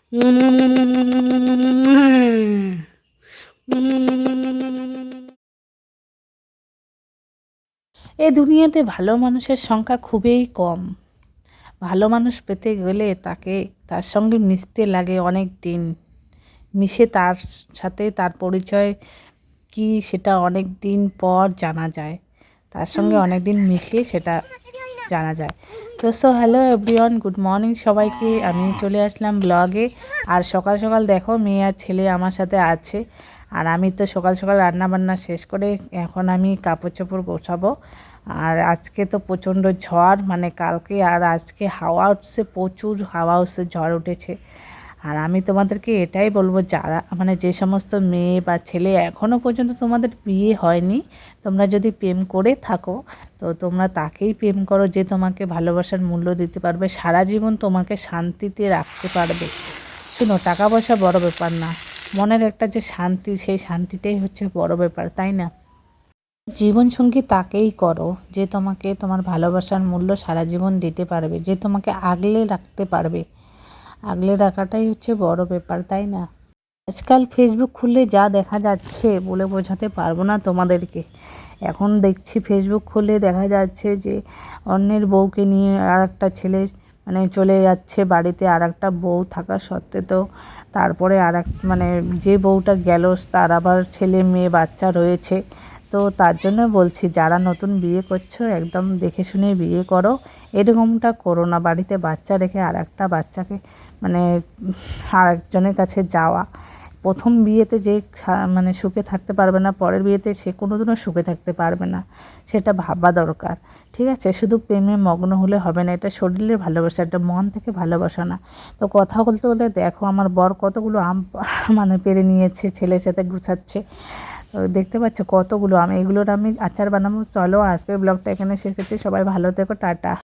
এ দুনিয়াতে ভালো মানুষের সংখ্যা খুবই কম। ভালো মানুষ পেতে গেলে তার সঙ্গে মিশতে লাগে অনেক দিন, মিশে তার সাথে তার পরিচয় কি সেটা অনেক দিন পর জানা যায়, তার সঙ্গে অনেক দিন মিশিয়ে সেটা জানা যায়। তো হ্যালো এভরিওয়ান, গুড মর্নিং সবাইকে। আমি চলে আসলাম ব্লগে। আর সকাল সকাল দেখো মেয়ে আর ছেলে আমার সাথে আছে, আর আমি তো সকাল সকাল রান্না বান্না শেষ করে এখন আমি কাপড় চোপড় গোছাবো। আর আজকে তো প্রচণ্ড ঝড়, মানে কালকে আর আজকে হাওয়া উঠছে, প্রচুর হাওয়া উঠছে, ঝড় উঠেছে। আর আমি তোমাদেরকে এটাই বলবো, যারা মানে যে সমস্ত মেয়ে বা ছেলে এখনও পর্যন্ত তোমাদের বিয়ে হয়নি, তোমরা যদি প্রেম করে থাকো তো তোমরা তাকেই প্রেম করো যে তোমাকে ভালোবাসার মূল্য দিতে পারবে, সারা জীবন তোমাকে শান্তিতে রাখতে পারবে। শুনো, টাকা পয়সা বড় ব্যাপার না, মনের একটা যে শান্তি, সেই শান্তিটাই হচ্ছে বড় ব্যাপার, তাই না? জীবনসঙ্গী তাকেই করো যে তোমাকে তোমার ভালোবাসার মূল্য সারা জীবন দিতে পারবে, যে তোমাকে আগলে রাখতে পারবে। আগলে রাখাটাই হচ্ছে বড় ব্যাপার, তাই না? আজকাল ফেসবুক খুললে যা দেখা যাচ্ছে বলে বোঝাতে পারবো না তোমাদেরকে। এখন দেখছি ফেসবুক খুললে দেখা যাচ্ছে যে অন্যের বউকে নিয়ে আর একটা ছেলে মানে চলে যাচ্ছে বাড়িতে, আর একটা বউ থাকা সত্ত্বেও তারপরে আর এক মানে যে বউটা গেল তার আবার ছেলে মেয়ে বাচ্চা রয়েছে। তো তার জন্য বলছি, যারা নতুন বিয়ে করছো একদম দেখে শুনে বিয়ে করো, এরকমটা করো না বাড়িতে বাচ্চা রেখে আর একটা বাচ্চাকে মানে আরেকজনের কাছে যাওয়া। প্রথম বিয়েতে যে মানে সুখে থাকতে পারবে না, পরের বিয়েতে সে কোনোদিনও সুখে থাকতে পারবে না, সেটা ভাবা দরকার। ঠিক আছে, শুধু প্রেমে মগ্ন হলে হবে না, এটা শরীরের ভালোবাসা, এটা মন থেকে ভালোবাসা না। তো কথা বলতে বলতে দেখো আমার বর কতগুলো আম মানে পেরে নিয়েছে, ছেলের সাথে গুছাচ্ছে। তো দেখতে পাচ্ছ কতগুলো আম, এগুলোর আমি আচার বানাবো। চলো আজকের ব্লগটা এখানে শেষ করছি, সবাই ভালো থেকো, টাটা।